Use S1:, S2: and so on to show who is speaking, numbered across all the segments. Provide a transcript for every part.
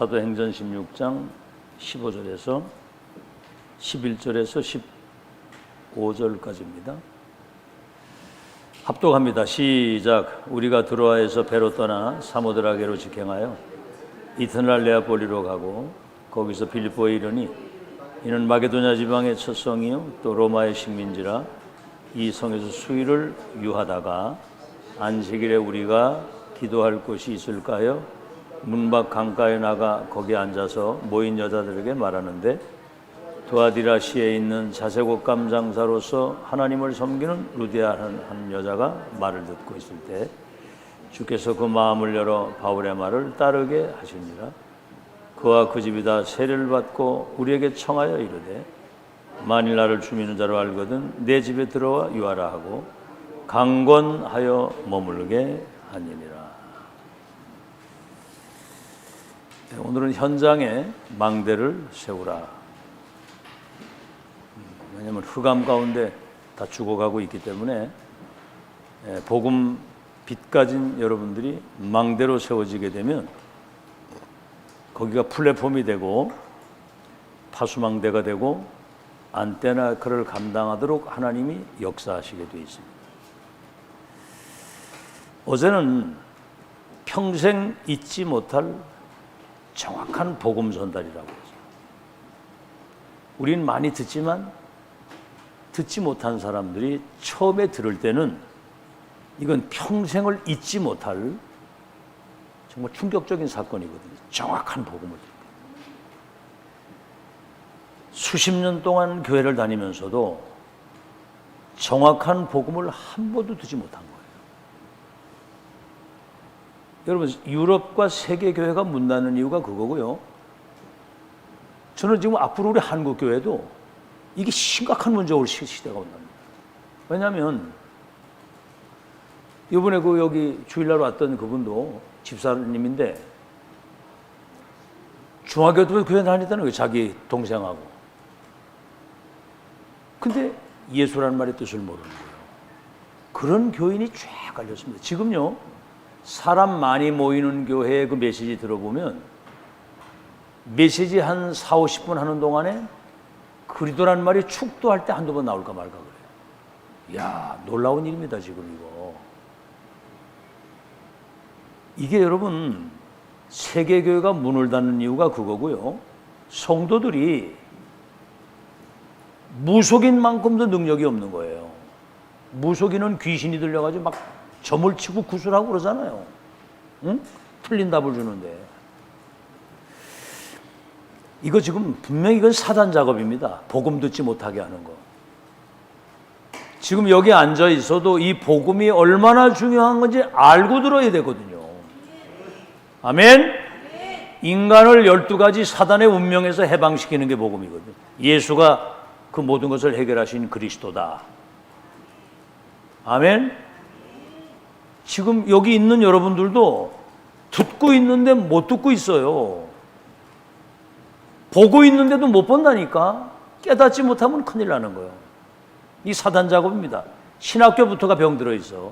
S1: 사도행전 16장 15절에서 11절에서 15절까지입니다. 합독합니다. 시작. 우리가 드로아에서 배로 떠나 사모드라게로 직행하여 이튿날 네아폴리로 가고 거기서 빌립보에 이르니 이는 마게도냐 지방의 첫 성이요 또 로마의 식민지라. 이 성에서 수일을 유하다가 안식일에 우리가 기도할 곳이 있을까요? 문 밖 강가에 나가 거기 앉아서 모인 여자들에게 말하는데 두아디라시에 있는 자색옷감 장사로서 하나님을 섬기는 루디아라는 한 여자가 말을 듣고 있을 때 주께서 그 마음을 열어 바울의 말을 따르게 하시니라. 그와 그 집이 다 세례를 받고 우리에게 청하여 이르되 만일 나를 주미는 자로 알거든 내 집에 들어와 유하라 하고 강권하여 머물게 하니라. 오늘은 현장에 망대를 세우라. 왜냐하면 흑암 가운데 다 죽어가고 있기 때문에 복음 빛 가진 여러분들이 망대로 세워지게 되면 거기가 플랫폼이 되고 파수망대가 되고 안테나 그를 감당하도록 하나님이 역사하시게 되어 있습니다. 어제는 평생 잊지 못할 정확한 복음 전달이라고 하죠. 우리는 많이 듣지만 듣지 못한 사람들이 처음에 들을 때는 이건 평생을 잊지 못할 정말 충격적인 사건이거든요. 정확한 복음을 듣고 수십 년 동안 교회를 다니면서도 정확한 복음을 한 번도 듣지 못한 거예요. 여러분, 유럽과 세계 교회가 문 닫는 이유가 그거고요. 저는 지금 앞으로 우리 한국 교회도 이게 심각한 문제가 올 시대가 온답니다. 왜냐하면 이번에 여기 주일날 왔던 그분도 집사님인데 중학교도 교회 다니다는 거예요. 자기 동생하고. 근데 예수라는 말의 뜻을 모르는 거예요. 그런 교인이 쫙 깔렸습니다. 지금요. 사람 많이 모이는 교회의 그 메시지 들어보면 메시지 한 4, 50분 하는 동안에 그리스도라는 말이 축도할 때 한두 번 나올까 말까 그래요. 이야, 놀라운 일입니다, 지금 이거. 이게 여러분, 세계교회가 문을 닫는 이유가 그거고요. 성도들이 무속인 만큼도 능력이 없는 거예요. 무속인은 귀신이 들려가지고 막 점을 치고 구슬하고 그러잖아요. 응? 틀린 답을 주는데. 이거 지금 분명히 이건 사단 작업입니다. 복음 듣지 못하게 하는 거. 지금 여기 앉아 있어도 이 복음이 얼마나 중요한 건지 알고 들어야 되거든요. 아멘? 인간을 12가지 사단의 운명에서 해방시키는 게 복음이거든요. 예수가 그 모든 것을 해결하신 그리스도다. 아멘? 지금 여기 있는 여러분들도 듣고 있는데 못 듣고 있어요. 보고 있는데도 못 본다니까. 깨닫지 못하면 큰일 나는 거예요. 이 사단 작업입니다. 신학교부터가 병들어 있어.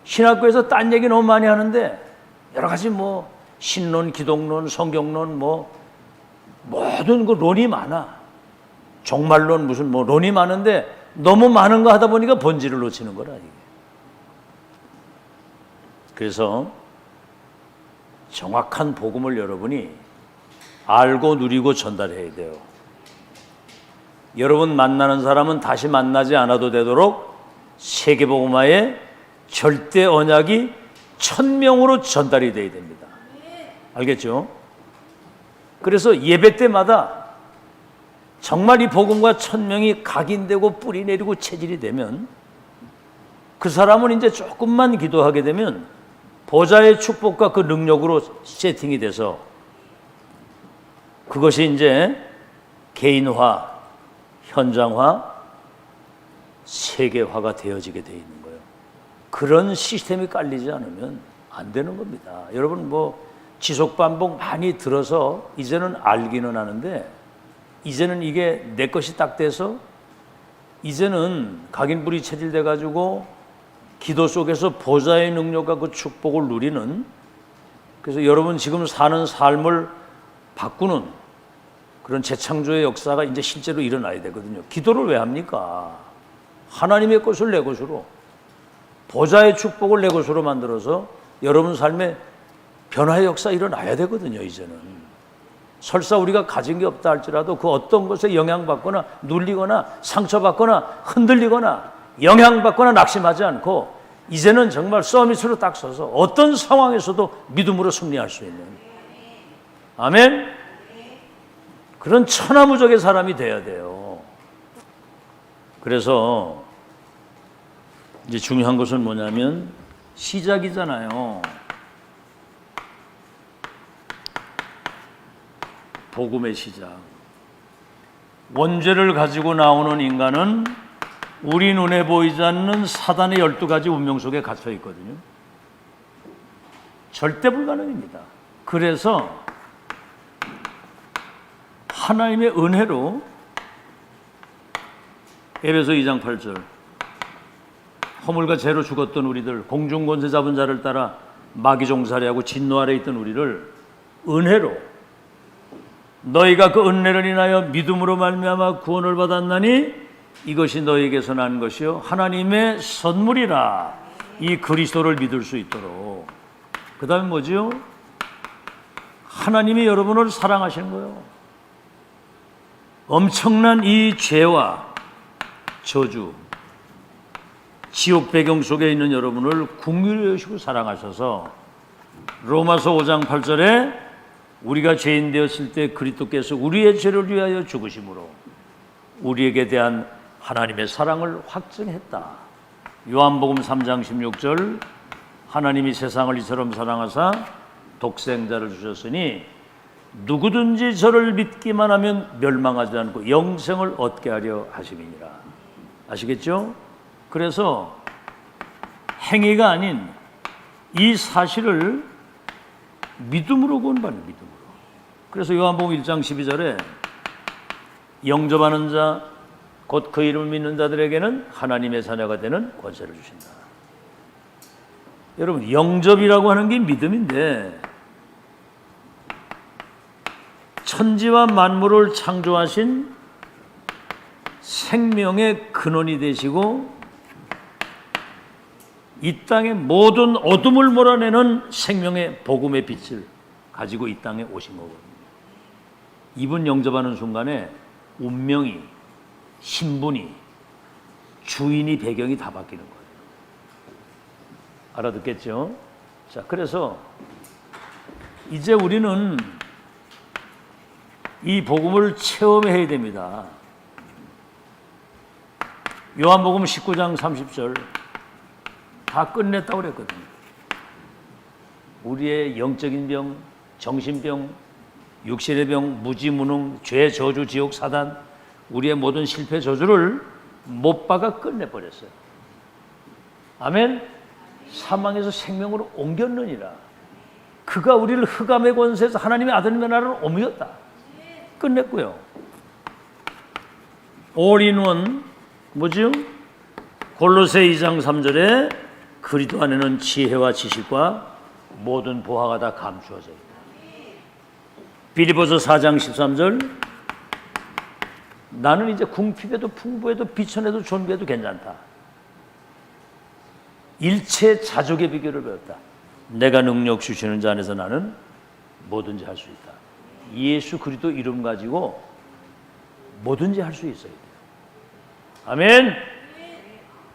S1: 신학교에서 딴 얘기 너무 많이 하는데 여러 가지 신론, 기독론, 성경론 모든 그 론이 많아. 종말론 무슨 론이 많은데 너무 많은 거 하다 보니까 본질을 놓치는 거라 이게. 그래서 정확한 복음을 여러분이 알고 누리고 전달해야 돼요. 여러분 만나는 사람은 다시 만나지 않아도 되도록 세계복음화의 절대 언약이 1000명으로 전달이 돼야 됩니다. 알겠죠? 그래서 예배 때마다 정말 이 복음과 1000명이 각인되고 뿌리 내리고 체질이 되면 그 사람은 이제 조금만 기도하게 되면 보좌의 축복과 그 능력으로 세팅이 돼서 그것이 이제 개인화, 현장화, 세계화가 되어지게 되어 있는 거예요. 그런 시스템이 깔리지 않으면 안 되는 겁니다. 여러분 지속 반복 많이 들어서 이제는 알기는 하는데 이제는 이게 내 것이 딱 돼서 이제는 각인불이 체질돼 가지고 기도 속에서 보좌의 능력과 그 축복을 누리는 그래서 여러분 지금 사는 삶을 바꾸는 그런 재창조의 역사가 이제 실제로 일어나야 되거든요. 기도를 왜 합니까? 하나님의 것을 내 것으로, 보좌의 축복을 내 것으로 만들어서 여러분 삶에 변화의 역사 일어나야 되거든요. 이제는 설사 우리가 가진 게 없다 할지라도 그 어떤 것에 영향받거나 눌리거나 상처받거나 흔들리거나 영향받거나 낙심하지 않고 이제는 정말 서밋으로 딱 서서 어떤 상황에서도 믿음으로 승리할 수 있는, 아멘? 그런 천하무적의 사람이 돼야 돼요. 그래서 이제 중요한 것은 뭐냐면 시작이잖아요. 복음의 시작. 원죄를 가지고 나오는 인간은 우리 눈에 보이지 않는 사단의 12가지 운명 속에 갇혀 있거든요. 절대 불가능입니다. 그래서 하나님의 은혜로 에베소 2장 8절 허물과 죄로 죽었던 우리들, 공중 권세 잡은 자를 따라 마귀 종살이 하고 진노 아래 있던 우리를 은혜로 너희가 그 은혜를 인하여 믿음으로 말미암아 구원을 받았나니 이것이 너희에게서 난 것이요 하나님의 선물이라. 이 그리스도를 믿을 수 있도록. 그 다음에 뭐지요? 하나님이 여러분을 사랑하시는 거예요. 엄청난 이 죄와 저주, 지옥 배경 속에 있는 여러분을 긍휼히 여기시고 사랑하셔서 로마서 5장 8절에 우리가 죄인 되었을 때 그리스도께서 우리의 죄를 위하여 죽으심으로 우리에게 대한 하나님의 사랑을 확증했다. 요한복음 3장 16절 하나님이 세상을 이처럼 사랑하사 독생자를 주셨으니 누구든지 저를 믿기만 하면 멸망하지 않고 영생을 얻게 하려 하심이니라. 아시겠죠? 그래서 행위가 아닌 이 사실을 믿음으로 구원받는, 믿음으로. 그래서 요한복음 1장 12절에 영접하는 자 곧 그 이름을 믿는 자들에게는 하나님의 자녀가 되는 권세를 주신다. 여러분, 영접이라고 하는 게 믿음인데 천지와 만물을 창조하신 생명의 근원이 되시고 이 땅의 모든 어둠을 몰아내는 생명의 복음의 빛을 가지고 이 땅에 오신 거거든요. 이분 영접하는 순간에 운명이, 신분이, 주인이, 배경이 다 바뀌는 거예요. 알아듣겠죠? 자, 그래서 이제 우리는 이 복음을 체험해야 됩니다. 요한복음 19장 30절 다 끝냈다고 그랬거든요. 우리의 영적인 병, 정신병, 육신의 병, 무지무능, 죄, 저주, 지옥, 사단, 우리의 모든 실패 저주를 못 박아 끝내버렸어요. 아멘. 사망에서 생명으로 옮겼느니라. 그가 우리를 흑암의 권세에서 하나님의 아들님의 나라로 옮겼다. 끝냈고요. All in one 뭐죠? 골로새 2장 3절에 그리스도 안에는 지혜와 지식과 모든 보화가 다 감추어져 있다. 빌립보서 4장 13절 나는 이제 궁핍에도 풍부해도 비천해도 존귀해도 괜찮다. 일체 자족의 비결을 배웠다. 내가 능력 주시는 자 안에서 나는 뭐든지 할 수 있다. 예수 그리스도 이름 가지고 뭐든지 할 수 있어야 돼요. 아멘.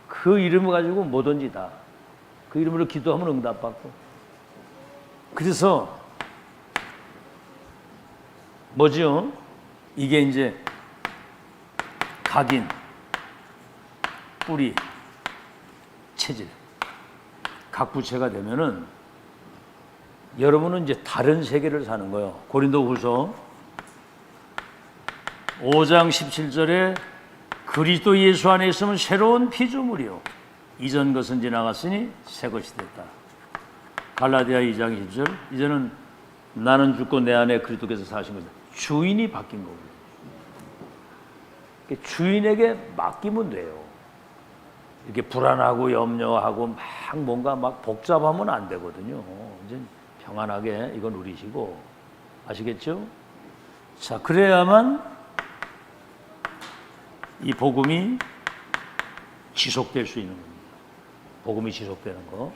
S1: 그 이름을 가지고 뭐든지 다. 그 이름으로 기도하면 응답받고. 그래서 뭐죠? 이게 이제 각인, 뿌리, 체질, 각 부체가 되면은 여러분은 이제 다른 세계를 사는 거예요. 고린도후서 5장 17절에 그리스도 예수 안에 있으면 새로운 피조물이요 이전 것은 지나갔으니 새 것이 됐다. 갈라디아 2장 20절 이제는 나는 죽고 내 안에 그리스도께서 사신 거다. 주인이 바뀐 거고요. 주인에게 맡기면 돼요. 이렇게 불안하고 염려하고 막 뭔가 막 복잡하면 안 되거든요. 이제 평안하게 이거 누리시고, 아시겠죠? 자, 그래야만 이 복음이 지속될 수 있는 겁니다. 복음이 지속되는 거.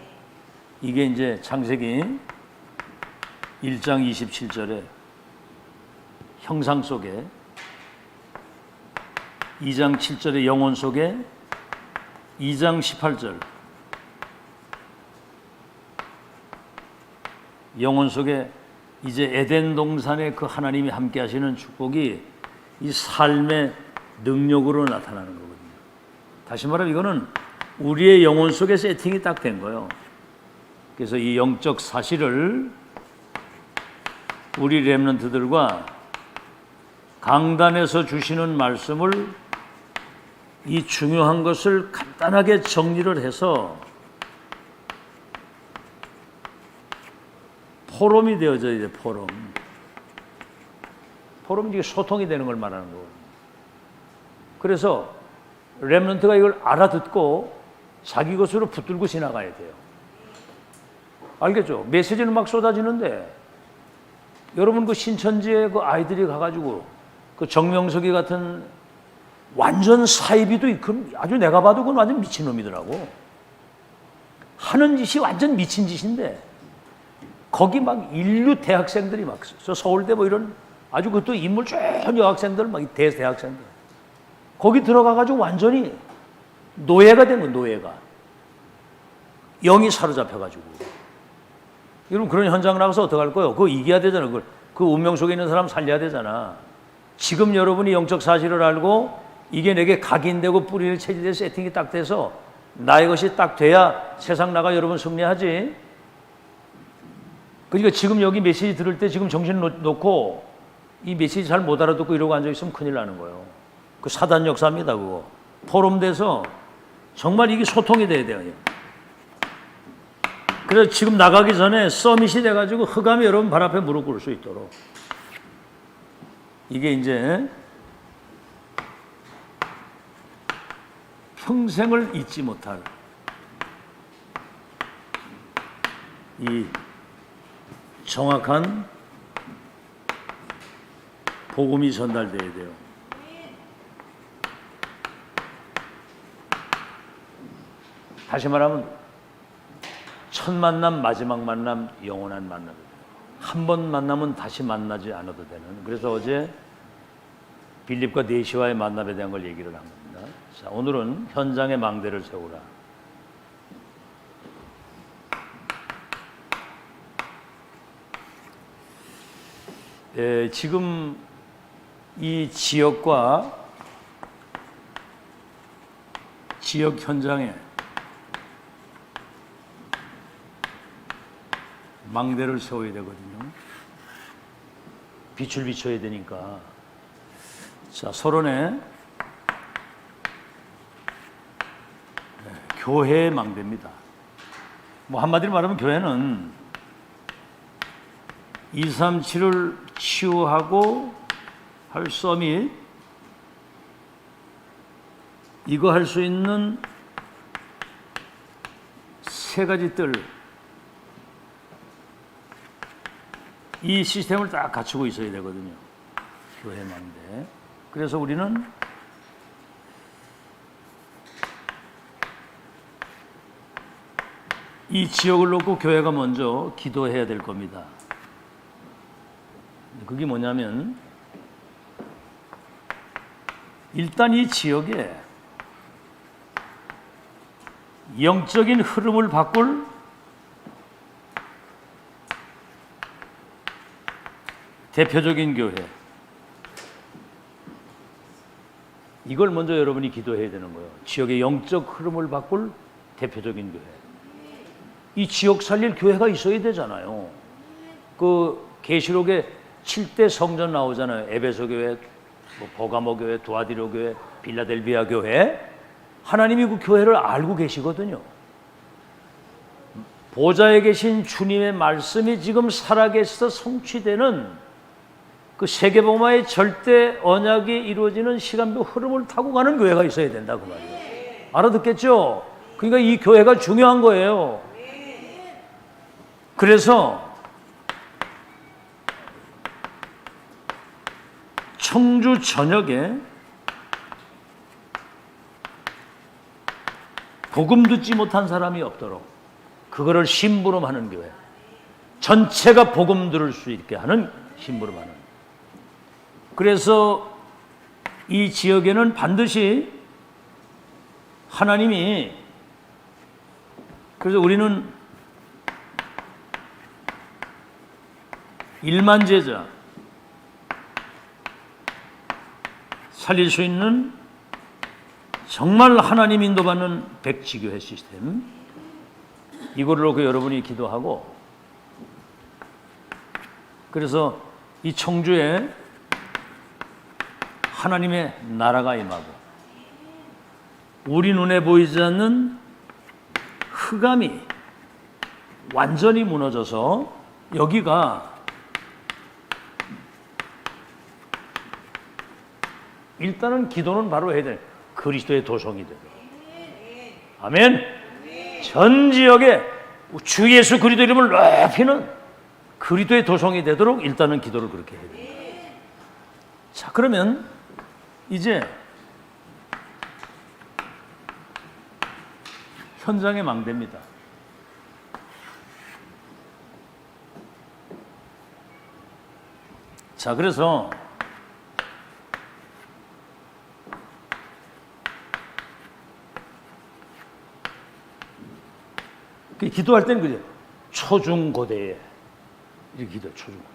S1: 이게 이제 창세기 1장 27절에 형상 속에, 2장 7절의 영혼 속에, 2장 18절 영혼 속에 이제 에덴 동산에 그 하나님이 함께 하시는 축복이 이 삶의 능력으로 나타나는 거거든요. 다시 말하면 이거는 우리의 영혼 속에 세팅이 딱 된 거예요. 그래서 이 영적 사실을 우리 렘넌트들과 강단에서 주시는 말씀을, 이 중요한 것을 간단하게 정리를 해서 포럼이 되어져야 돼. 포럼이 이게 소통이 되는 걸 말하는 거예요. 그래서 렘넌트가 이걸 알아듣고 자기 것으로 붙들고 지나가야 돼요. 알겠죠? 메시지는 막 쏟아지는데 여러분 그 신천지에 그 아이들이 가가지고 그 정명석이 같은 완전 사이비도 아주 내가 봐도 그건 완전 미친놈이더라고. 하는 짓이 완전 미친 짓인데 거기 막 인류 대학생들이 막 서울대 뭐 이런 아주 그것도 인물 좋은 여학생들 막 대학생들 거기 들어가가지고 완전히 노예가 된 거야. 노예가 영이 사로잡혀가지고. 여러분 그런 현장 나가서 어떡할 거예요? 그거 이겨야 되잖아. 그 운명 속에 있는 사람 살려야 되잖아. 지금 여러분이 영적 사실을 알고 이게 내게 각인되고 뿌리를 체질에 세팅이 딱 돼서 나의 것이 딱 돼야 세상 나가 여러분 승리하지. 그러니까 지금 여기 메시지 들을 때 지금 정신 놓고 이 메시지 잘 못 알아듣고 이러고 앉아있으면 큰일 나는 거예요. 그 사단 역사입니다. 그거 포럼돼서 정말 이게 소통이 돼야 돼요. 그래서 지금 나가기 전에 서밋이 돼가지고 흑암이 여러분 발 앞에 무릎 꿇을 수 있도록. 이게 이제 평생을 잊지 못할 이 정확한 복음이 전달돼야 돼요. 다시 말하면 첫 만남, 마지막 만남, 영원한 만남. 한 번 만나면 다시 만나지 않아도 되는. 그래서 어제 빌립과 네시와의 만남에 대한 걸 얘기를 한 겁니다. 자, 오늘은 현장의 망대를 세우라. 지금 이 지역과 지역 현장에 망대를 세워야 되거든요. 빛을 비춰야 되니까. 자, 서론에 교회의 망대입니다. 뭐 한마디로 말하면 교회는 237을 치유하고 할 서밋, 이거 할 수 있는 세 가지 뜰, 이 시스템을 딱 갖추고 있어야 되거든요. 교회 망대. 그래서 우리는 이 지역을 놓고 교회가 먼저 기도해야 될 겁니다. 그게 뭐냐면 일단 이 지역에 영적인 흐름을 바꿀 대표적인 교회, 이걸 먼저 여러분이 기도해야 되는 거예요. 지역의 영적 흐름을 바꿀 대표적인 교회. 이 지역 살릴 교회가 있어야 되잖아요. 그 계시록에 7대 성전 나오잖아요. 에베소 교회, 버가모 교회, 두아디로 교회, 빌라델비아 교회. 하나님이 그 교회를 알고 계시거든요. 보좌에 계신 주님의 말씀이 지금 살아계셔서 성취되는 그 세계복음화의 절대 언약이 이루어지는 시간표 흐름을 타고 가는 교회가 있어야 된다 그 말이에요. 알아듣겠죠? 그러니까 이 교회가 중요한 거예요. 그래서 청주 전역에 복음 듣지 못한 사람이 없도록 그거를 심부름하는 교회, 전체가 복음 들을 수 있게 하는 심부름하는. 그래서 이 지역에는 반드시 하나님이, 그래서 우리는 1만 제자 살릴 수 있는 정말 하나님 인도받는 백지교회 시스템, 이거를 놓고 여러분이 기도하고, 그래서 이 청주에 하나님의 나라가 임하고 우리 눈에 보이지 않는 흑암이 완전히 무너져서 여기가 일단은 기도는 바로 해야 돼. 그리스도의 도성이 되고. 아멘. 전 지역에 주 예수 그리스도 이름을 높이는 그리스도의 도성이 되도록 일단은 기도를 그렇게 해야 됩니다. 자, 그러면 이제 현장의 망대입니다. 자, 그래서 기도할 때는 그죠? 초중고대에 이렇게 기도, 초중고대.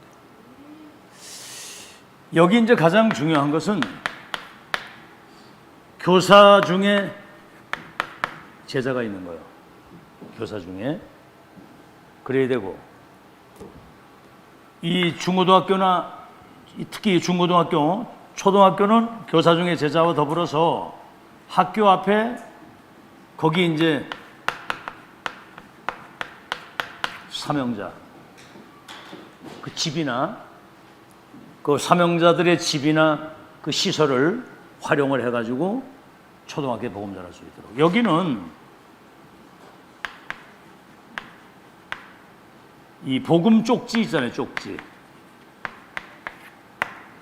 S1: 여기 이제 가장 중요한 것은 교사 중에 제자가 있는 거예요. 교사 중에 그래야 되고, 이 중고등학교나 특히 중고등학교, 초등학교는 교사 중에 제자와 더불어서 학교 앞에 거기 이제 사명자, 그 집이나 그 사명자들의 집이나 그 시설을 활용을 해가지고 초등학교에 복음 전할 수 있도록. 여기는 이 복음 쪽지 있잖아요, 쪽지.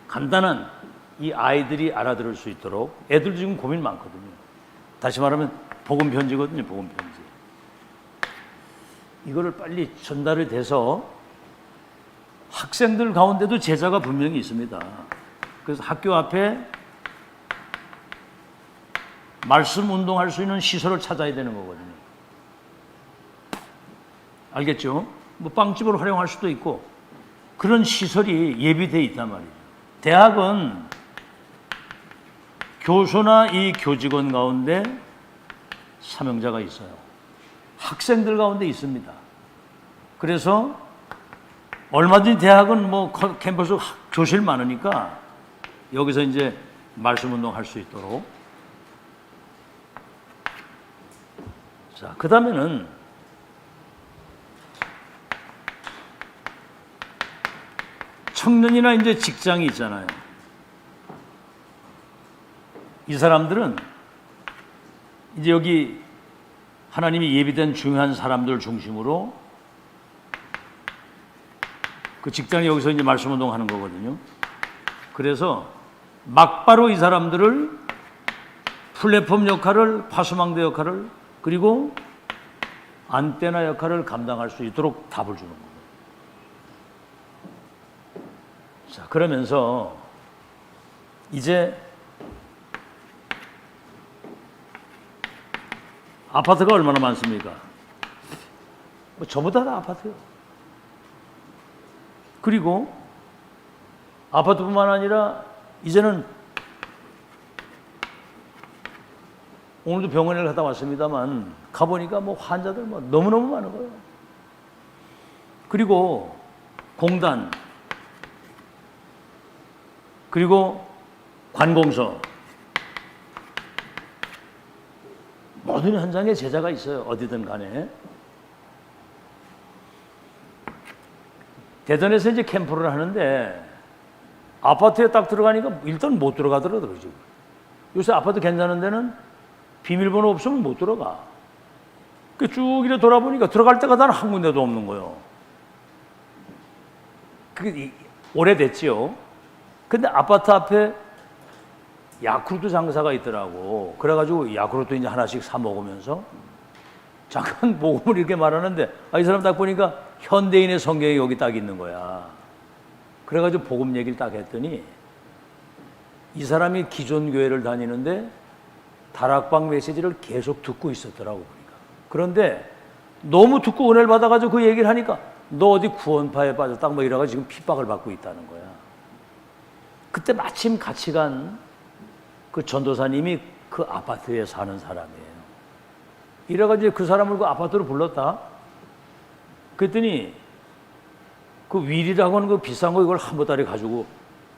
S1: 간단한 이 아이들이 알아들을 수 있도록. 애들 지금 고민 많거든요. 다시 말하면 복음 편지거든요, 복음 편지. 이거를 빨리 전달이 돼서 학생들 가운데도 제자가 분명히 있습니다. 그래서 학교 앞에 말씀 운동할 수 있는 시설을 찾아야 되는 거거든요. 알겠죠? 뭐 빵집으로 활용할 수도 있고 그런 시설이 예비되어 있단 말이에요. 대학은 교수나 이 교직원 가운데 사명자가 있어요. 학생들 가운데 있습니다. 그래서 얼마든지 대학은 뭐 캠퍼스 교실 많으니까 여기서 이제 말씀 운동 할 수 있도록. 자, 그 다음에는 청년이나 이제 직장이 있잖아요. 이 사람들은 이제 여기 하나님이 예비된 중요한 사람들 중심으로 그 직장이 여기서 이제 말씀 운동하는 거거든요. 그래서 막바로 이 사람들을 플랫폼 역할을, 파수망대 역할을, 그리고 안테나 역할을 감당할 수 있도록 답을 주는 거예요. 자, 그러면서 이제 아파트가 얼마나 많습니까? 뭐 저보다 다 아파트요. 그리고 아파트뿐만 아니라 이제는 오늘도 병원에 갔다 왔습니다만 가보니까 뭐 환자들 뭐 너무너무 많은 거예요. 그리고 공단, 그리고 관공서, 모든 현장에 제자가 있어요. 어디든 간에. 대전에서 이제 캠프를 하는데 아파트에 딱 들어가니까 일단 못 들어가더라고요. 지금. 요새 아파트 괜찮은 데는 비밀번호 없으면 못 들어가. 쭉 이래 돌아보니까 들어갈 데가 단 한 군데도 없는 거예요. 그게 오래됐지요. 근데 아파트 앞에 야쿠르트 장사가 있더라고. 그래가지고 야쿠르트 이제 하나씩 사 먹으면서 잠깐 복음을 이렇게 말하는데, 이 사람 딱 보니까 현대인의 성경이 여기 딱 있는 거야. 그래가지고 복음 얘기를 딱 했더니 이 사람이 기존 교회를 다니는데 다락방 메시지를 계속 듣고 있었더라고 보니까. 그런데 너무 듣고 은혜를 받아가지고 그 얘기를 하니까 너 어디 구원파에 빠졌다 뭐 이래가지고 지금 핍박을 받고 있다는 거야. 그때 마침 같이 간 그 전도사님이 그 아파트에 사는 사람이에요. 이래가지고 그 사람을 그 아파트로 불렀다. 그랬더니 그 윌이라고 하는 그 비싼 거 이걸 한 보따리 가지고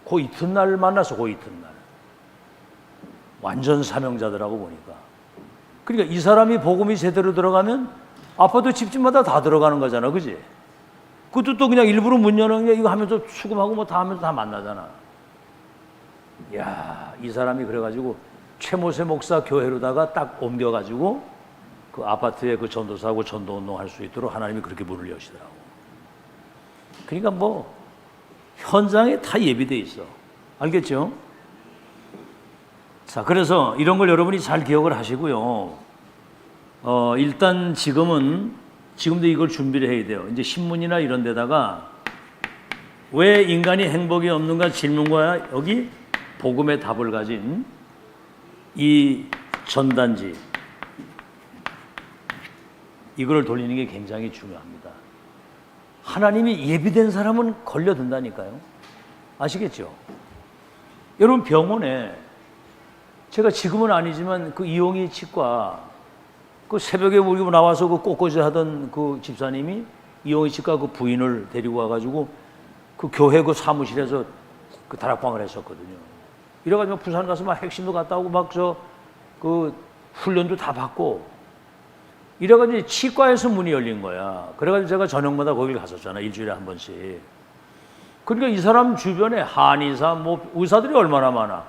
S1: 그 이튿날 만나서 그 이튿날 완전 사명자들하고 보니까. 그러니까 이 사람이 복음이 제대로 들어가면 아파트 집집마다 다 들어가는 거잖아, 그지? 그것도 또 그냥 일부러 문 여는 게 이거 하면서 수금하고 뭐 다 하면서 다 만나잖아. 야, 이 사람이 그래가지고 최모세 목사 교회로다가 딱 옮겨가지고 그 아파트에 그 전도사하고 전도운동 할 수 있도록 하나님이 그렇게 문을 여시더라고. 그러니까 뭐 현장에 다 예비돼 있어. 알겠죠? 자, 그래서 이런 걸 여러분이 잘 기억을 하시고요. 일단 지금도 이걸 준비를 해야 돼요. 이제 신문이나 이런 데다가 왜 인간이 행복이 없는가 질문과 여기 복음의 답을 가진 이 전단지 이걸 돌리는 게 굉장히 중요합니다. 하나님이 예비된 사람은 걸려든다니까요. 아시겠죠? 여러분 병원에 제가 지금은 아니지만 그 이용희 치과 그 새벽에 우리 나와서 그 꽃꽂이 하던 그 집사님이 이용희 치과 그 부인을 데리고 와가지고 그 교회 그 사무실에서 그 다락방을 했었거든요. 이래가지고 부산 가서 막 핵심도 갔다 오고 막 그 훈련도 다 받고 이래가지고 치과에서 문이 열린 거야. 그래가지고 제가 저녁마다 거길 갔었잖아. 일주일에 한 번씩. 그러니까 이 사람 주변에 한의사 뭐 의사들이 얼마나 많아.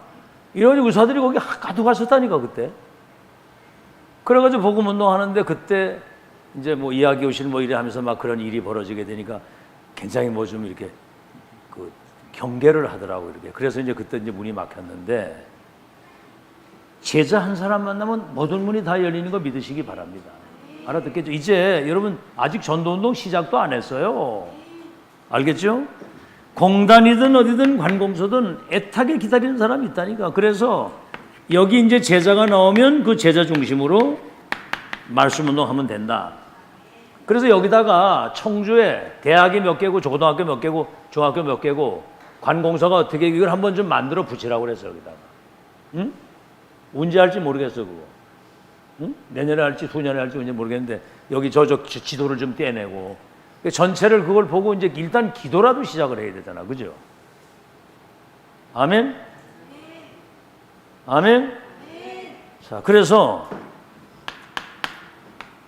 S1: 이래가지고 의사들이 거기 가득 갔었다니까 그때. 그래가지고 복음 운동하는데 그때 이제 뭐 이야기 오실 뭐 이래 하면서 막 그런 일이 벌어지게 되니까 굉장히 뭐 좀 이렇게 그 경계를 하더라고 이렇게. 그래서 이제 그때 이제 문이 막혔는데 제자 한 사람 만나면 모든 문이 다 열리는 거 믿으시기 바랍니다. 알아듣겠죠? 이제 여러분 아직 전도운동 시작도 안 했어요. 알겠죠? 공단이든 어디든 관공서든 애타게 기다리는 사람이 있다니까. 그래서 여기 이제 제자가 나오면 그 제자 중심으로 말씀 운동하면 된다. 그래서 여기다가 청주에 대학이 몇 개고 고등학교 몇 개고 중학교 몇 개고 관공서가 어떻게 이걸 한번 좀 만들어 붙이라고 그랬어 여기다가. 응? 언제 할지 모르겠어 그거. 응? 내년에 할지 후년에 할지 언제 모르겠는데 여기 저 지도를 좀 떼내고 전체를 그걸 보고 이제 일단 기도라도 시작을 해야 되잖아, 그죠? 아멘. 아멘. 자, 그래서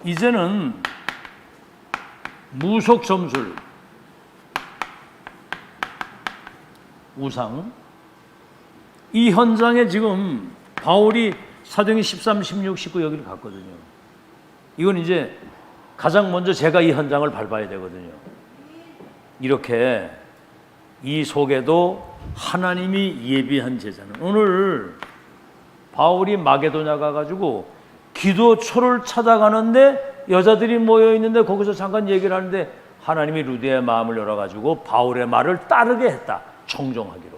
S1: 이제는 무속 점술 우상 이 현장에 지금 바울이 사도행전 13, 16, 19 여기를 갔거든요. 이건 이제 가장 먼저 제가 이 현장을 밟아야 되거든요. 이렇게 이 속에도 하나님이 예비한 제자는 오늘 바울이 마게도냐 가가지고 기도처를 찾아가는데 여자들이 모여 있는데 거기서 잠깐 얘기를 하는데 하나님이 루디의 마음을 열어가지고 바울의 말을 따르게 했다. 청종하기로.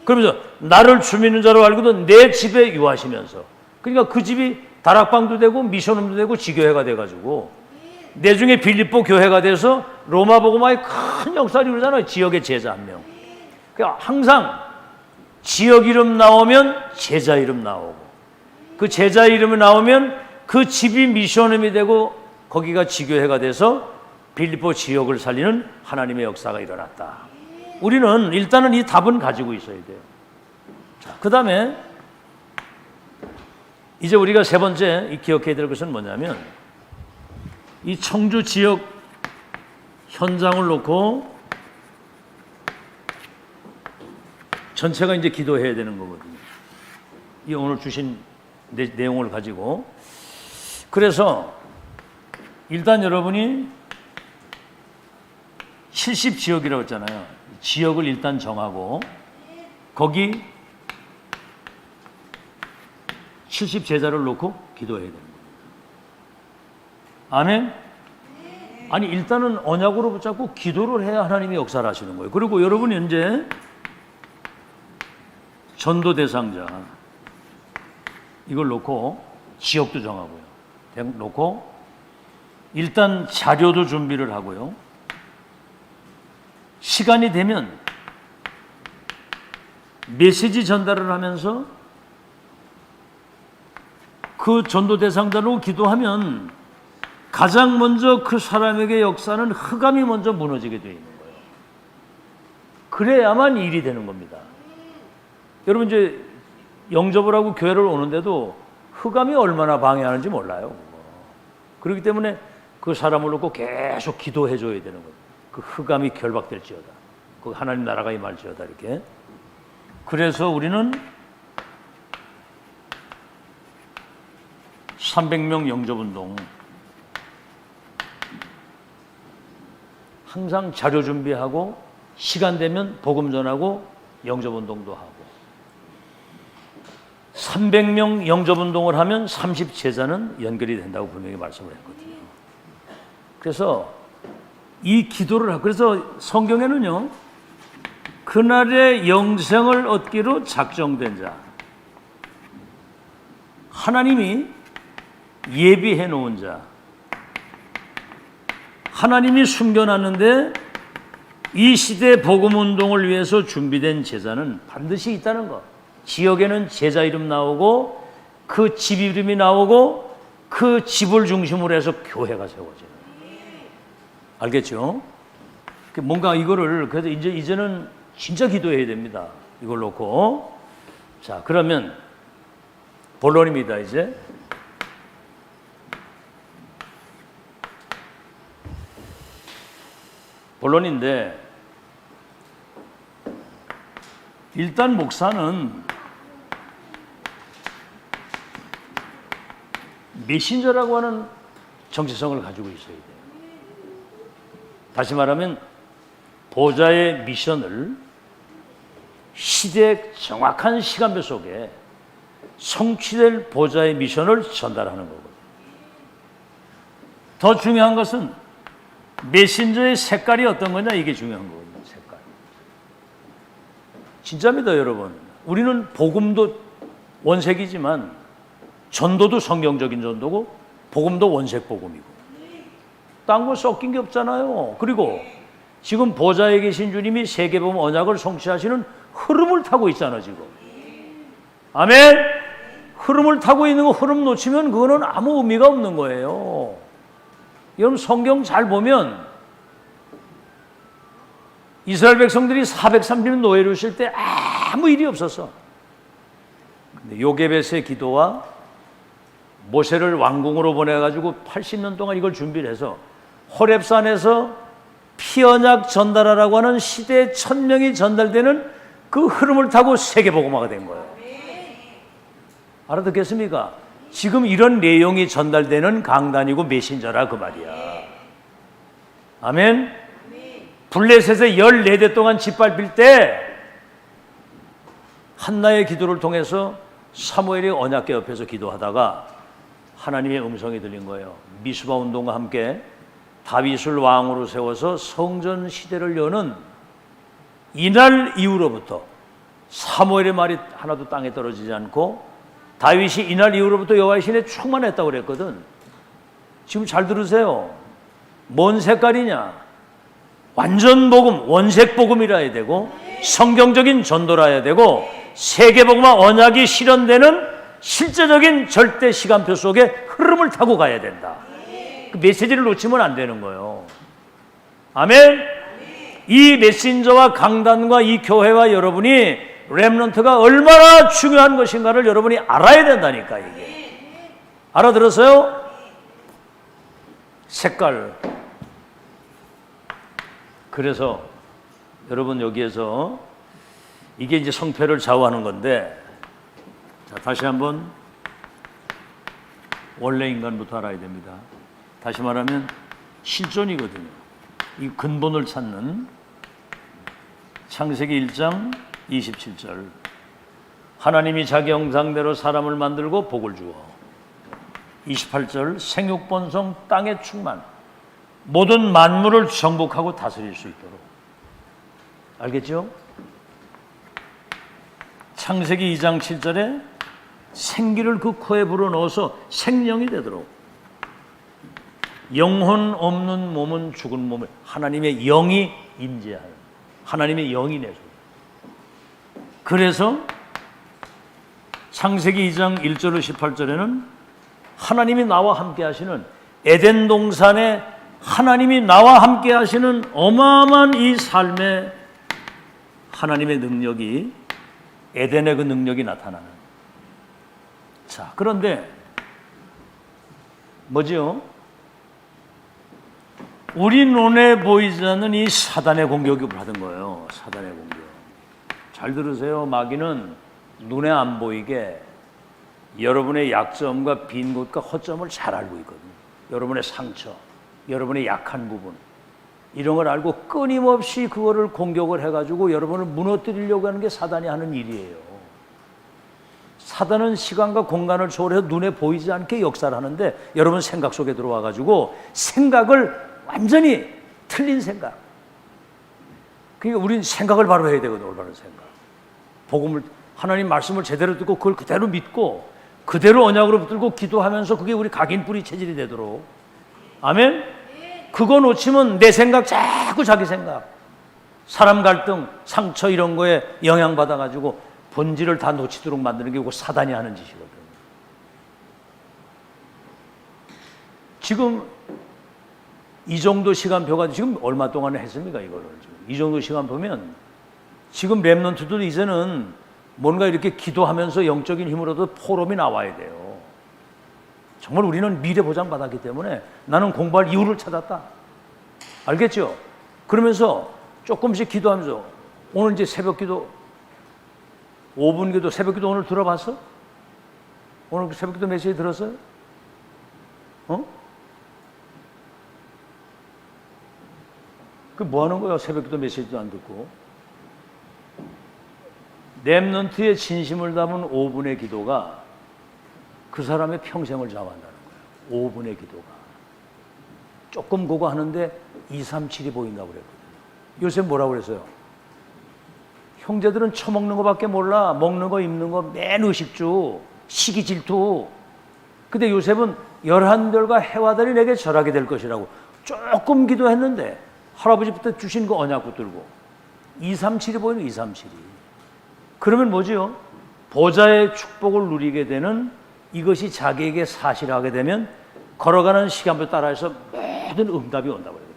S1: 그러면서 나를 주 믿는 자로 알고도 내 집에 유하시면서 그러니까 그 집이 다락방도 되고 미션홈도 되고 지교회가 돼가지고 내중에 빌립보 교회가 돼서 로마 복음화의 큰 역사를 이루잖아요. 지역의 제자 한 명. 그러니까 항상 지역 이름 나오면 제자 이름 나오고 그 제자 이름이 나오면 그 집이 미션홈이 되고 거기가 지교회가 돼서 빌립보 지역을 살리는 하나님의 역사가 일어났다. 우리는 일단은 이 답은 가지고 있어야 돼요. 자, 그 다음에 이제 우리가 세 번째 기억해야 될 것은 뭐냐면 이 청주 지역 현장을 놓고 전체가 이제 기도해야 되는 거거든요. 이 오늘 주신 내용을 가지고. 그래서 일단 여러분이 70지역이라고 했잖아요. 지역을 일단 정하고 거기 70제자를 놓고 기도해야 되는 겁니다. 아멘? 아니 일단은 언약으로 붙잡고 기도를 해야 하나님이 역사를 하시는 거예요. 그리고 여러분이 이제 전도 대상자 이걸 놓고 지역도 정하고요. 놓고 일단 자료도 준비를 하고요. 시간이 되면 메시지 전달을 하면서 그 전도 대상자로 기도하면 가장 먼저 그 사람에게 역사는 흑암이 먼저 무너지게 되어 있는 거예요. 그래야만 일이 되는 겁니다. 여러분 이제 영접을 하고 교회를 오는데도 흑암이 얼마나 방해하는지 몰라요. 그렇기 때문에 그 사람을 놓고 계속 기도해 줘야 되는 거예요. 그 흑암이 결박될지어다. 그 하나님 나라가 임할지어다 이렇게. 그래서 우리는 300명 영접운동 항상 자료 준비하고 시간 되면 복음 전하고 영접운동도 하고 300명 영접운동을 하면 30제자는 연결이 된다고 분명히 말씀을 했거든요. 그래서 이 기도를 하고 그래서 성경에는요 그날의 영생을 얻기로 작정된 자 하나님이 예비해 놓은 자 하나님이 숨겨놨는데 이 시대 복음운동을 위해서 준비된 제자는 반드시 있다는 것. 지역에는 제자 이름 나오고 그 집 이름이 나오고 그 집을 중심으로 해서 교회가 세워지는. 알겠죠? 뭔가 이거를 그래서 이제는 진짜 기도해야 됩니다. 이걸 놓고 자 그러면 본론입니다. 이제 본론인데 일단 목사는 메신저라고 하는 정체성을 가지고 있어야 돼요. 다시 말하면 보좌의 미션을 시대 정확한 시간표 속에 성취될 보좌의 미션을 전달하는 거거든요. 더 중요한 것은 메신저의 색깔이 어떤 거냐 이게 중요한 거거든요. 색깔. 진짜입니다, 여러분. 우리는 복음도 원색이지만 전도도 성경적인 전도고 복음도 원색 복음이고 딴 거 섞인 게 없잖아요. 그리고 지금 보좌에 계신 주님이 세계복음 언약을 성취하시는 흐름을 타고 있잖아 지금. 아멘. 흐름을 타고 있는 거 흐름 놓치면 그거는 아무 의미가 없는 거예요. 여러분 성경 잘 보면 이스라엘 백성들이 430년 노예로 있을 때 아무 일이 없었어. 근데 요게벳의 기도와 모세를 왕궁으로 보내가지고 80년 동안 이걸 준비를 해서 호렙산에서 피언약 전달하라고 하는 시대에 1000명이 전달되는 그 흐름을 타고 세계복음화가 된 거예요. 알아듣겠습니까? 지금 이런 내용이 전달되는 강단이고 메신저라 그 말이야. 아멘? 블레셋에 14대 동안 짓밟힐 때 한나의 기도를 통해서 사무엘이 언약궤 옆에서 기도하다가 하나님의 음성이 들린 거예요. 미스바 운동과 함께 다윗을 왕으로 세워서 성전 시대를 여는 이날 이후로부터 사무엘의 말이 하나도 땅에 떨어지지 않고 다윗이 이날 이후로부터 여호와의 신에 충만했다고 그랬거든. 지금 잘 들으세요. 뭔 색깔이냐? 완전 복음, 원색 복음이라 해야 되고 성경적인 전도라 해야 되고 세계복음화 언약이 실현되는 실제적인 절대 시간표 속에 흐름을 타고 가야 된다. 그 메시지를 놓치면 안 되는 거예요. 아멘? 이 메신저와 강단과 이 교회와 여러분이 렘넌트가 얼마나 중요한 것인가를 여러분이 알아야 된다니까 이게. 알아들었어요? 색깔. 그래서 여러분 여기에서 이게 이제 성패를 좌우하는 건데 자, 다시 한번 원래 인간부터 알아야 됩니다. 다시 말하면 실존이거든요. 이 근본을 찾는 창세기 1장 27절 하나님이 자기 형상대로 사람을 만들고 복을 주어 28절 생육번성 땅의 충만 모든 만물을 정복하고 다스릴 수 있도록 알겠죠? 창세기 2장 7절에 생기를 그 코에 불어넣어서 생명이 되도록 영혼 없는 몸은 죽은 몸을 하나님의 영이 임재하는 하나님의 영이 내서 그래서 창세기 2장 1절로 18절에는 하나님이 나와 함께 하시는 에덴 동산에 하나님이 나와 함께 하시는 어마어마한 이 삶의 하나님의 능력이 에덴의 그 능력이 나타나는 자 그런데 뭐지요? 우리 눈에 보이지 않는 이 사단의 공격을 받은 거예요. 사단의 공격. 잘 들으세요. 마귀는 눈에 안 보이게 여러분의 약점과 빈 곳과 허점을 잘 알고 있거든요. 여러분의 상처, 여러분의 약한 부분 이런 걸 알고 끊임없이 그거를 공격을 해가지고 여러분을 무너뜨리려고 하는 게 사단이 하는 일이에요. 사단은 시간과 공간을 초월해서 눈에 보이지 않게 역사를 하는데 여러분 생각 속에 들어와가지고 생각을 완전히 틀린 생각. 그러니까 우리는 생각을 바로 해야 되거든요. 올바른 생각. 복음을 하나님 말씀을 제대로 듣고 그걸 그대로 믿고 그대로 언약으로 붙들고 기도하면서 그게 우리 각인뿌리 체질이 되도록 아멘? 그거 놓치면 내 생각 자꾸 자기 생각 사람 갈등 상처 이런 거에 영향받아가지고 본질을 다 놓치도록 만드는 게 사단이 하는 짓이거든요. 지금 이 정도 시간표가 지금 얼마 동안에 했습니까? 이거를 지금 이 정도 시간 보면 지금 렘넌트도 이제는 뭔가 이렇게 기도하면서 영적인 힘으로도 포럼이 나와야 돼요. 정말 우리는 미래 보장 받았기 때문에 나는 공부할 이유를 찾았다. 알겠죠? 그러면서 조금씩 기도하면서 오늘 이제 새벽 기도 5분 기도 새벽 기도 오늘 들어봤어? 오늘 새벽 기도 메시지 들었어요? 그 뭐 하는 거야? 새벽 기도 메시지도 안 듣고. 렘넌트의 진심을 담은 5분의 기도가 그 사람의 평생을 좌우한다는 거예요. 5분의 기도가. 조금 그거 하는데 2, 3, 7이 보인다고 그랬거든요. 요새 뭐라고 그랬어요? 형제들은 처먹는 거밖에 몰라. 먹는 거, 입는 거, 맨 의식주, 시기 질투. 근데 요셉은 11별과 해와 달이 내게 절하게 될 것이라고 조금 기도했는데 할아버지부터 주신 거 언약 붙들고 2, 3, 7이 보이는 2, 3, 7이. 그러면 뭐지요? 보좌의 축복을 누리게 되는 이것이 자기에게 사실하게 되면 걸어가는 시간표 따라해서 모든 응답이 온다고 그래요.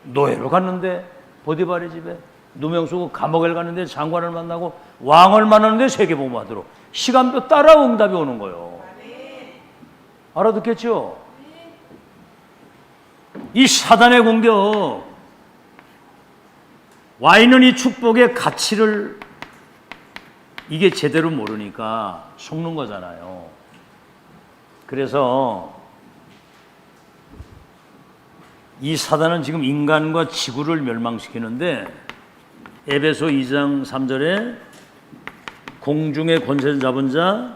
S1: 노예로 갔는데 보디발의 집에, 누명 쓰고 감옥에 갔는데 장관을 만나고 왕을 만나는데 세계복음화도록 시간표 따라 응답이 오는 거예요. 알아듣겠죠? 이 사단의 공격, 와 있는 이 축복의 가치를 이게 제대로 모르니까 속는 거잖아요. 그래서 이 사단은 지금 인간과 지구를 멸망시키는데 에베소 2장 3절에 공중의 권세를 잡은 자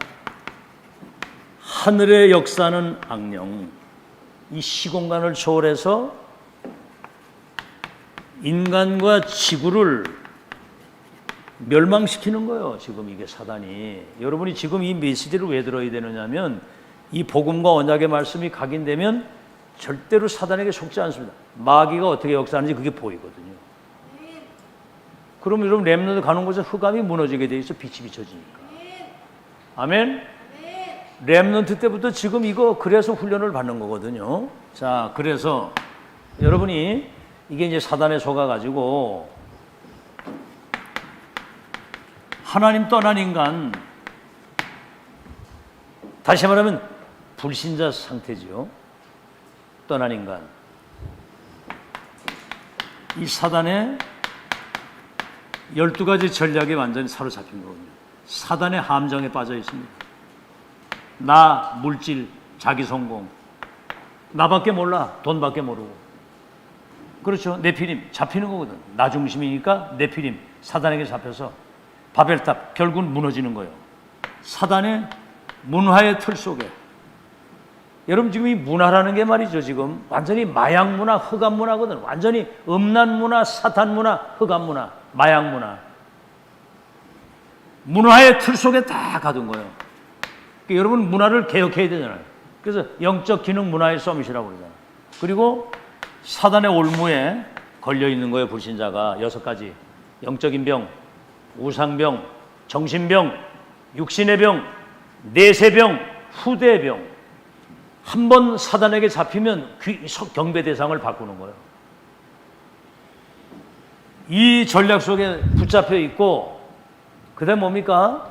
S1: 하늘의 역사는 악령 이 시공간을 초월해서 인간과 지구를 멸망시키는 거예요. 지금 이게 사단이. 여러분이 지금 이 메시지를 왜 들어야 되느냐면 이 복음과 언약의 말씀이 각인되면 절대로 사단에게 속지 않습니다. 마귀가 어떻게 역사하는지 그게 보이거든요. 그럼 여러분 렘넌트 가는 곳에 흑암이 무너지게 돼 있어. 빛이 비춰지니까. 아멘? 렘넌트 때부터 지금 이거 그래서 훈련을 받는 거거든요. 자, 그래서 여러분이 이게 이제 사단에 속아가지고 하나님 떠난 인간, 다시 말하면 불신자 상태지요. 떠난 인간. 이 사단의 12가지 전략에 완전히 사로잡힌 거거든요. 사단의 함정에 빠져 있습니다. 나, 물질, 자기 성공. 나밖에 몰라. 돈밖에 모르고. 그렇죠. 네피림 잡히는 거거든. 나 중심이니까 네피림 사단에게 잡혀서 바벨탑 결국은 무너지는 거예요. 사단의 문화의 틀 속에. 여러분 지금 이 문화라는 게 말이죠. 지금 완전히 마약 문화, 흑암 문화거든. 완전히 음란 문화, 사탄 문화, 흑암 문화, 마약 문화. 문화의 틀 속에 다 가둔 거예요. 그러니까 여러분 문화를 개혁해야 되잖아요. 그래서 영적 기능 문화의 서밋이라고 그러잖아요. 그리고 사단의 올무에 걸려 있는 거예요. 불신자가 6가지. 영적인 병, 우상병, 정신병, 육신의 병, 내세병, 후대의 병. 한 번 사단에게 잡히면 경배 대상을 바꾸는 거예요. 이 전략 속에 붙잡혀 있고, 그 다음 뭡니까?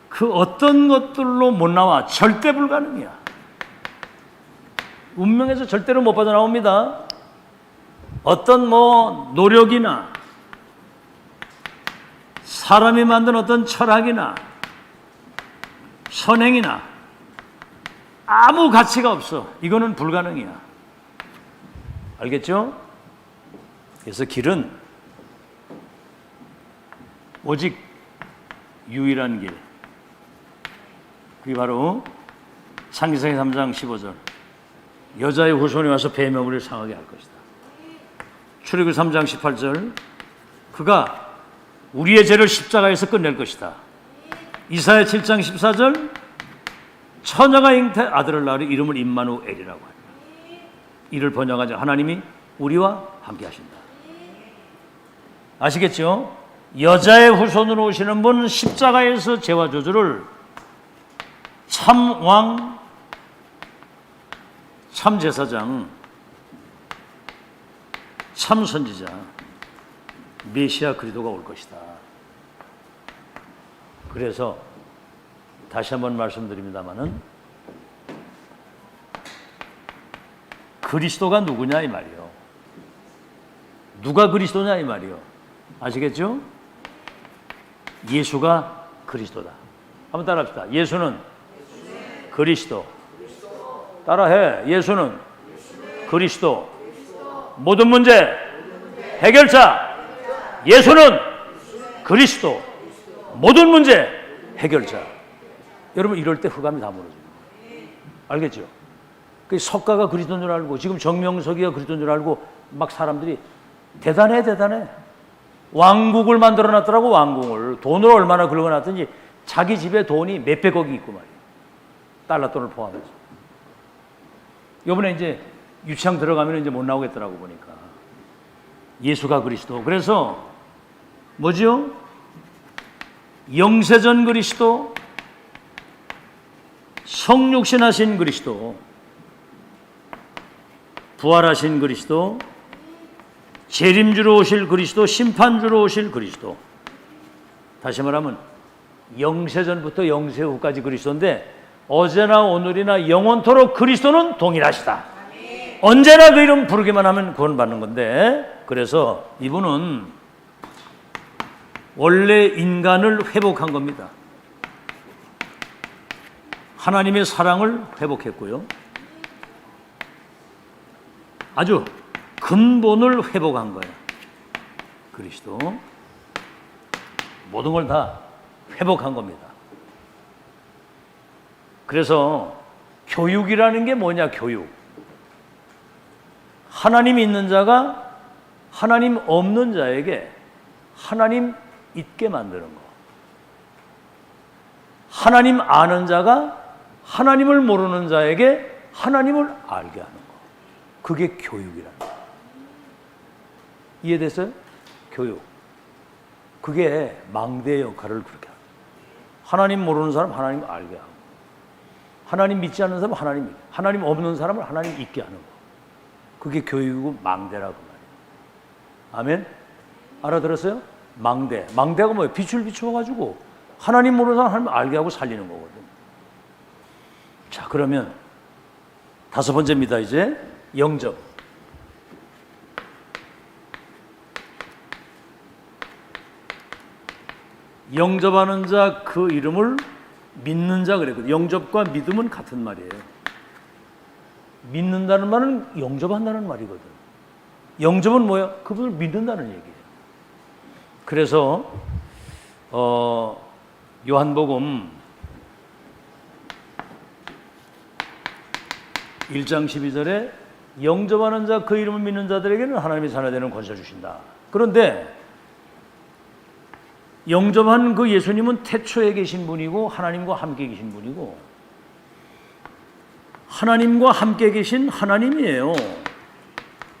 S1: 그 어떤 것들로 못 나와. 절대 불가능이야. 운명에서 절대로 못 빠져나옵니다. 어떤 노력이나 사람이 만든 어떤 철학이나 선행이나 아무 가치가 없어. 이거는 불가능이야. 알겠죠? 그래서 길은 오직 유일한 길. 그게 바로 창세기 3장 15절. 여자의 후손이 와서 뱀의 머리를 상하게 할 것이다. 출애굽기 3장 18절. 그가 우리의 죄를 십자가에서 끝낼 것이다. 이사야 7장 14절. 처녀가 잉태 아들을 낳으리 이름을 임마누엘이라고 합니다. 이를 번역하자 하나님이 우리와 함께 하신다. 아시겠죠? 여자의 후손으로 오시는 분, 십자가에서 죄와 저주를 참왕, 참제사장, 참선지자 메시아 그리스도가 올 것이다. 그래서 다시 한번 말씀드립니다마는 그리스도가 누구냐 이 말이요. 누가 그리스도냐 이 말이요. 아시겠죠? 예수가 그리스도다. 한번 따라합시다. 예수는 그리스도. 따라해. 예수는 그리스도. 모든 문제 해결자. 예수는 그리스도. 모든 문제 해결자. 여러분 이럴 때 흑암이 다 무너져요. 알겠죠? 그 석가가 그리스도인 줄 알고 지금 정명석이가 그리스도인 줄 알고 막 사람들이 대단해. 왕국을 만들어놨더라고. 왕궁을. 돈을 얼마나 긁어놨든지 자기 집에 돈이 몇백억이 있고 말이에요. 달러 돈을 포함해서. 이번에 이제 유치장 들어가면 이제 못 나오겠더라고 보니까. 예수가 그리스도. 그래서 뭐지요? 영세전 그리스도, 성육신하신 그리스도, 부활하신 그리스도, 재림주로 오실 그리스도, 심판주로 오실 그리스도. 다시 말하면 영세전부터 영세 후까지 그리스도인데 어제나 오늘이나 영원토록 그리스도는 동일하시다. 언제나 그 이름 부르기만 하면 구원받는 건데, 그래서 이분은 원래 인간을 회복한 겁니다. 하나님의 사랑을 회복했고요. 아주 근본을 회복한 거예요. 그리스도. 모든 걸 다 회복한 겁니다. 그래서 교육이라는 게 뭐냐, 교육. 하나님 있는 자가 하나님 없는 자에게 하나님 있게 만드는 거. 하나님 아는 자가 하나님을 모르는 자에게 하나님을 알게 하는 거. 그게 교육이라는 거. 이해됐어요? 교육. 그게 망대의 역할을 그렇게 합니다. 하나님 모르는 사람 하나님 알게 하고, 하나님 믿지 않는 사람 하나님 없는 사람을 하나님 있게 하는 거. 그게 교육이고 망대라고 말이에요. 아멘? 알아들었어요? 망대. 망대가 뭐예요? 빛을 비추어가지고 하나님 모르는 사람 하나님 알게 하고 살리는 거거든요. 자, 그러면 다섯 번째입니다. 이제 영접. 영접하는 자 그 이름을 믿는 자 그랬거든요. 영접과 믿음은 같은 말이에요. 믿는다는 말은 영접한다는 말이거든. 영접은 뭐야? 그분을 믿는다는 얘기예요. 그래서 요한복음 1장 12절에 영접하는 자 그 이름을 믿는 자들에게는 하나님의 자녀 되는 권세 주신다. 그런데 영접한 그 예수님은 태초에 계신 분이고 하나님과 함께 계신 분이고 하나님과 함께 계신 하나님이에요.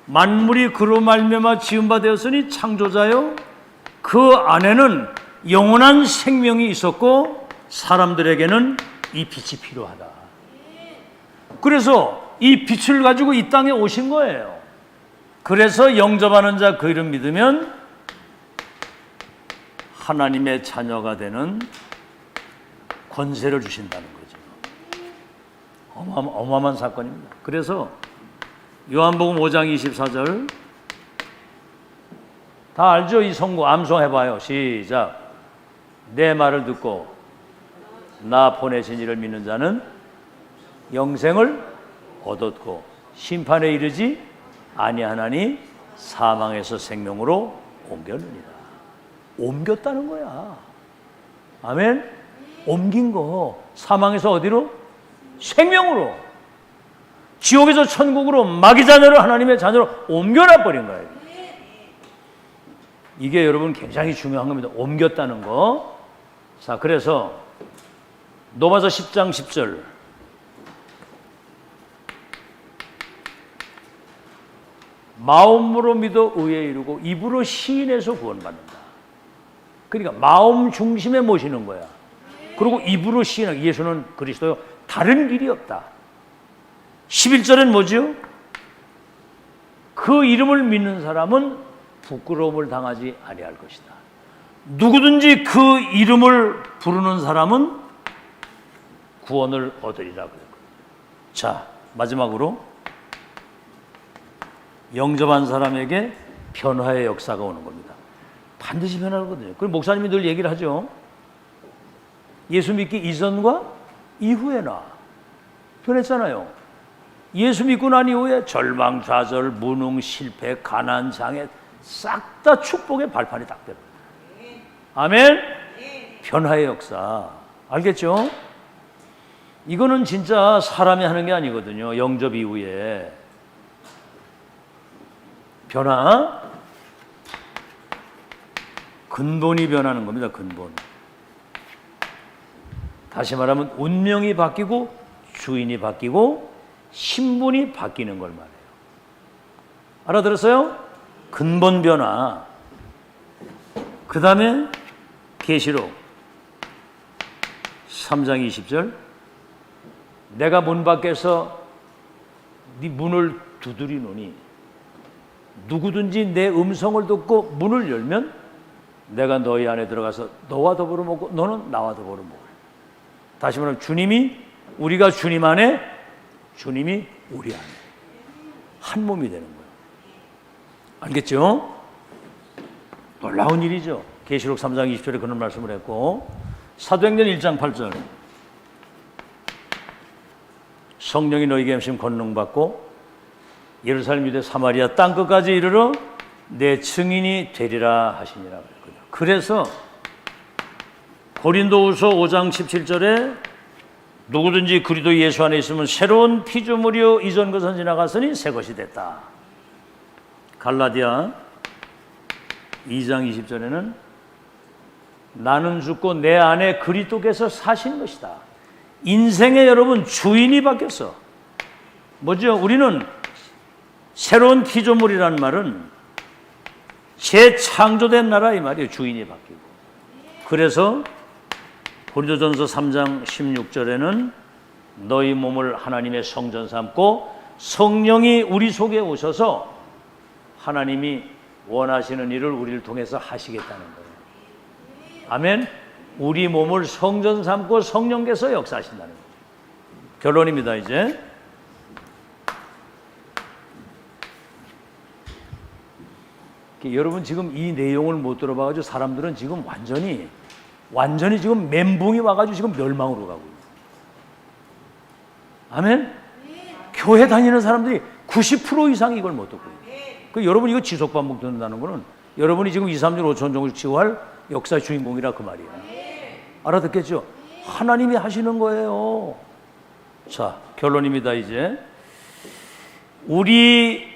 S1: 만물이 그로 말미암아 지은 바 되었으니 창조자요 그 안에는 영원한 생명이 있었고 사람들에게는 이 빛이 필요하다. 그래서 이 빛을 가지고 이 땅에 오신 거예요. 그래서 영접하는 자 그 이름 믿으면 하나님의 자녀가 되는 권세를 주신다는 거죠. 어마어마한 사건입니다. 그래서 요한복음 5장 24절 다 알죠? 이 성구 암송해봐요. 시작. 내 말을 듣고 나 보내신 이를 믿는 자는 영생을 얻었고 심판에 이르지 아니하나니 사망에서 생명으로 옮겼느니라. 옮겼다는 거야. 아멘? 옮긴 거. 사망에서 어디로? 생명으로. 지옥에서 천국으로 마귀 자녀로 하나님의 자녀로 옮겨놔 버린 거예요. 이게 여러분 굉장히 중요한 겁니다. 옮겼다는 거. 자, 그래서 로마서 10장 10절 마음으로 믿어 의에 이르고 입으로 시인해서 구원받는다. 그러니까 마음 중심에 모시는 거야. 그리고 입으로 시인하고 예수는 그리스도요 다른 길이 없다. 11절엔 뭐죠? 그 이름을 믿는 사람은 부끄러움을 당하지 아니할 것이다. 누구든지 그 이름을 부르는 사람은 구원을 얻으리라 그랬거든요. 자, 마지막으로 영접한 사람에게 변화의 역사가 오는 겁니다. 반드시 변하거든요. 그리고 목사님이 늘 얘기를 하죠. 예수 믿기 이전과 이후에나 변했잖아요. 예수 믿고 난 이후에 절망, 좌절, 무능, 실패, 가난, 장애 싹 다 축복의 발판이 딱 되는 거예요. 아멘? 변화의 역사. 알겠죠? 이거는 진짜 사람이 하는 게 아니거든요. 영접 이후에. 변화? 근본이 변하는 겁니다. 근본. 다시 말하면 운명이 바뀌고 주인이 바뀌고 신분이 바뀌는 걸 말해요. 알아들었어요? 근본 변화. 그 다음에 계시록 3장 20절 내가 문 밖에서 네 문을 두드리노니 누구든지 내 음성을 듣고 문을 열면 내가 너희 안에 들어가서 너와 더불어 먹고 너는 나와 더불어 먹을. 다시 말하면 주님이 우리가 주님 안에 주님이 우리 안에 한 몸이 되는 거예요. 알겠죠? 놀라운 일이죠. 계시록 3장 20절에 그런 말씀을 했고 사도행전 1장 8절 성령이 너희에게 임심 권능받고 예루살렘 유대 사마리아 땅끝까지 이르러 내 증인이 되리라 하시니라 그랬거든요. 그래서 고린도후서 5장 17절에 누구든지 그리스도 예수 안에 있으면 새로운 피조물이요 이전 것은 지나갔으니 새 것이 됐다. 갈라디아 2장 20절에는 나는 죽고 내 안에 그리스도께서 사신 것이다. 인생에 여러분 주인이 바뀌었어. 뭐죠? 우리는 새로운 피조물이라는 말은 재창조된 나라 이 말이에요. 주인이 바뀌고. 그래서 고린도전서 3장 16절에는 너희 몸을 하나님의 성전 삼고 성령이 우리 속에 오셔서 하나님이 원하시는 일을 우리를 통해서 하시겠다는 거예요. 아멘. 우리 몸을 성전 삼고 성령께서 역사하신다는 거예요. 결론입니다. 이제 여러분 지금 이 내용을 못 들어봐가지고 사람들은 지금 완전히 지금 멘붕이 와가지고 지금 멸망으로 가고 있어요. 아멘? 교회 다니는 사람들이 90% 이상이 이걸 못 듣고 있어요. 그 여러분 이거 지속 반복 듣는다는 거는 여러분이 지금 2, 3년 5천 정도 치유할 역사의 주인공이라 그 말이야. 알아듣겠죠? 하나님이 하시는 거예요. 자, 결론입니다. 이제 우리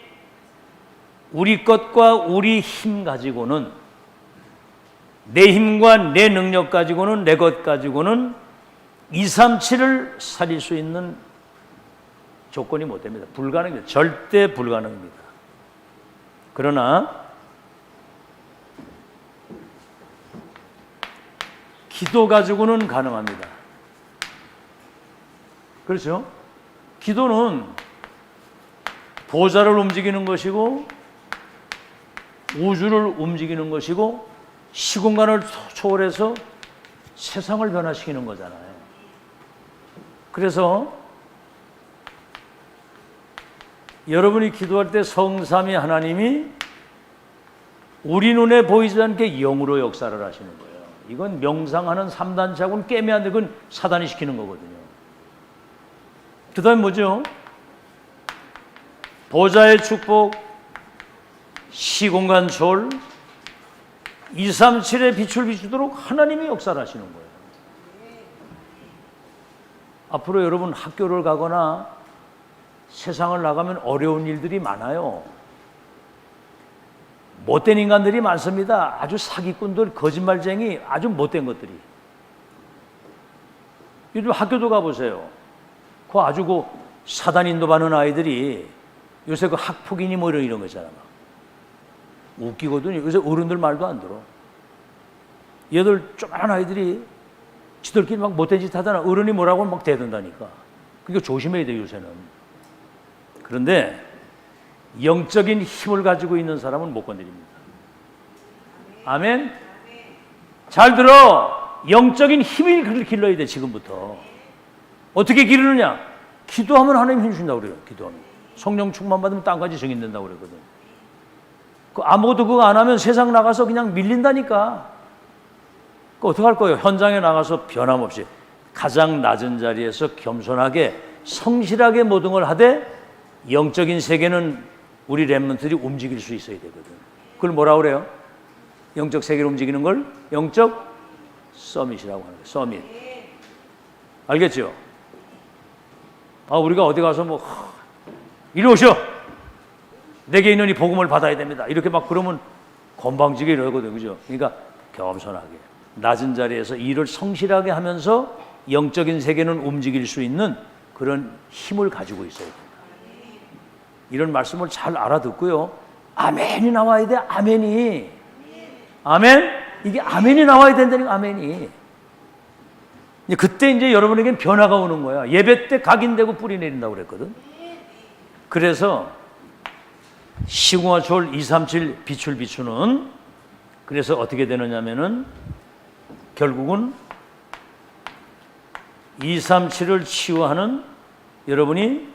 S1: 것과 우리 힘 가지고는, 내 힘과 내 능력 가지고는, 내 것 가지고는 237을 살릴 수 있는 조건이 못 됩니다. 불가능입니다. 절대 불가능입니다. 그러나 기도 가지고는 가능합니다. 그렇죠? 기도는 보좌를 움직이는 것이고 우주를 움직이는 것이고 시공간을 초월해서 세상을 변화시키는 거잖아요. 그래서 여러분이 기도할 때 성삼위 하나님이 우리 눈에 보이지 않게 영으로 역사를 하시는 거예요. 이건 명상하는 3단체하고는 깨면 안 돼. 그건 사단이 시키는 거거든요. 그 다음에 뭐죠? 보좌의 축복, 시공간 초월, 237의 빛을 비추도록 하나님이 역사를 하시는 거예요. 앞으로 여러분 학교를 가거나 세상을 나가면 어려운 일들이 많아요. 못된 인간들이 많습니다. 아주 사기꾼들, 거짓말쟁이, 아주 못된 것들이. 요즘 학교도 가보세요. 그 아주 그 사단 인도받는 아이들이 요새 그 학폭이니 뭐 이런 거 있잖아. 웃기거든요. 요새 어른들 말도 안 들어. 얘들 조그만 아이들이 지들끼리 막 못된 짓 하다가 어른이 뭐라고 하면 막 대든다니까. 그러니까 조심해야 돼요, 요새는. 그런데 영적인 힘을 가지고 있는 사람은 못 건드립니다. 아멘? 잘 들어. 영적인 힘을 길러야 돼, 지금부터. 어떻게 기르느냐? 기도하면 하나님 힘 주신다고 그래요. 기도하면. 성령 충만 받으면 땅까지 증인된다고 그러거든. 아무것도 그거 안 하면 세상 나가서 그냥 밀린다니까. 어떻게 할 거예요? 현장에 나가서 변함없이 가장 낮은 자리에서 겸손하게 성실하게 모든 걸 하되 영적인 세계는 우리 렘넌트들이 움직일 수 있어야 되거든. 그걸 뭐라고 그래요? 영적 세계를 움직이는 걸 영적 서밋이라고 하는 거예요. 서밋. 알겠죠? 우리가 어디 가서 뭐 이리 오셔. 내게 있는 이 복음을 받아야 됩니다. 이렇게 막 그러면 건방지게 이러거든. 그죠? 그러니까 겸손하게 낮은 자리에서 일을 성실하게 하면서 영적인 세계는 움직일 수 있는 그런 힘을 가지고 있어야 된다. 이런 말씀을 잘 알아듣고요. 아멘이 나와야 돼. 아멘이. 아멘? 이게 아멘이 나와야 된다니까. 아멘이. 그때 이제 여러분에겐 변화가 오는 거야. 예배 때 각인되고 뿌리 내린다고 그랬거든. 그래서 시공화 초월 237 빛을 비추는, 그래서 어떻게 되느냐면은 결국은 237을 치유하는 여러분이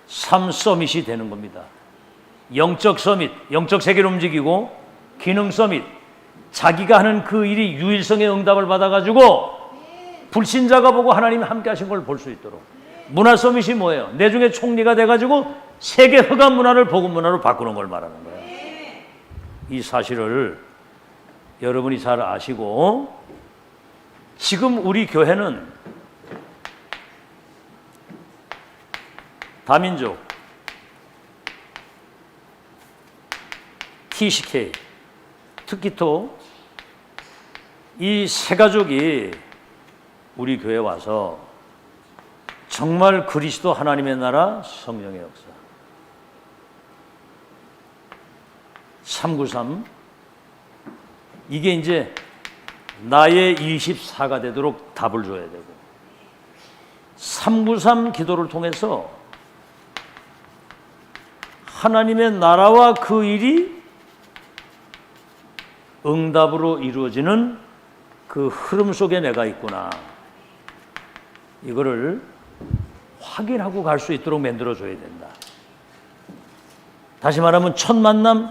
S1: 3서밋이 되는 겁니다. 영적 서밋, 영적 세계를 움직이고, 기능 서밋, 자기가 하는 그 일이 유일성의 응답을 받아가지고 불신자가 보고 하나님이 함께 하신 걸 볼 수 있도록. 문화 서밋이 뭐예요? 내중에 총리가 돼가지고 세계 흑암 문화를 복음 문화로 바꾸는 걸 말하는 거예요. 이 사실을 여러분이 잘 아시고, 지금 우리 교회는 다민족, TCK, 특기토 이 세 가족이 우리 교회에 와서 정말 그리스도 하나님의 나라 성령의 역사 393 이게 이제 나의 24가 되도록 답을 줘야 되고 393 기도를 통해서 하나님의 나라와 그 일이 응답으로 이루어지는 그 흐름 속에 내가 있구나. 이거를 확인하고 갈 수 있도록 만들어줘야 된다. 다시 말하면 첫 만남,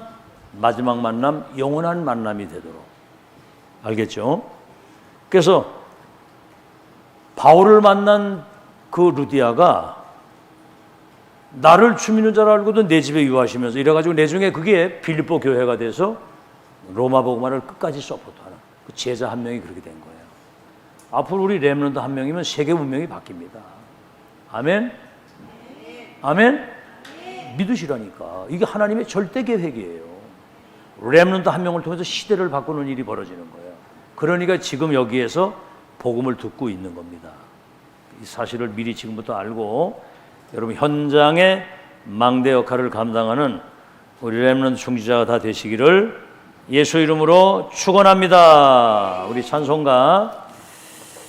S1: 마지막 만남, 영원한 만남이 되도록. 알겠죠? 그래서 바울을 만난 그 루디아가 나를 주 믿는 자라 알고도 내 집에 유하시면서 이래가지고 내중에 그게 빌립보 교회가 돼서 로마 복음화를 끝까지 서포트하는 그 제자 한 명이 그렇게 된 거예요. 앞으로 우리 렘넌트 한 명이면 세계 문명이 바뀝니다. 아멘? 아멘? 믿으시라니까. 이게 하나님의 절대 계획이에요. 렘넌트 한 명을 통해서 시대를 바꾸는 일이 벌어지는 거예요. 그러니까 지금 여기에서 복음을 듣고 있는 겁니다. 이 사실을 미리 지금부터 알고 여러분 현장의 망대 역할을 감당하는 우리 렘넌트 중지자가 다 되시기를 예수 이름으로 축원합니다. 우리 찬송가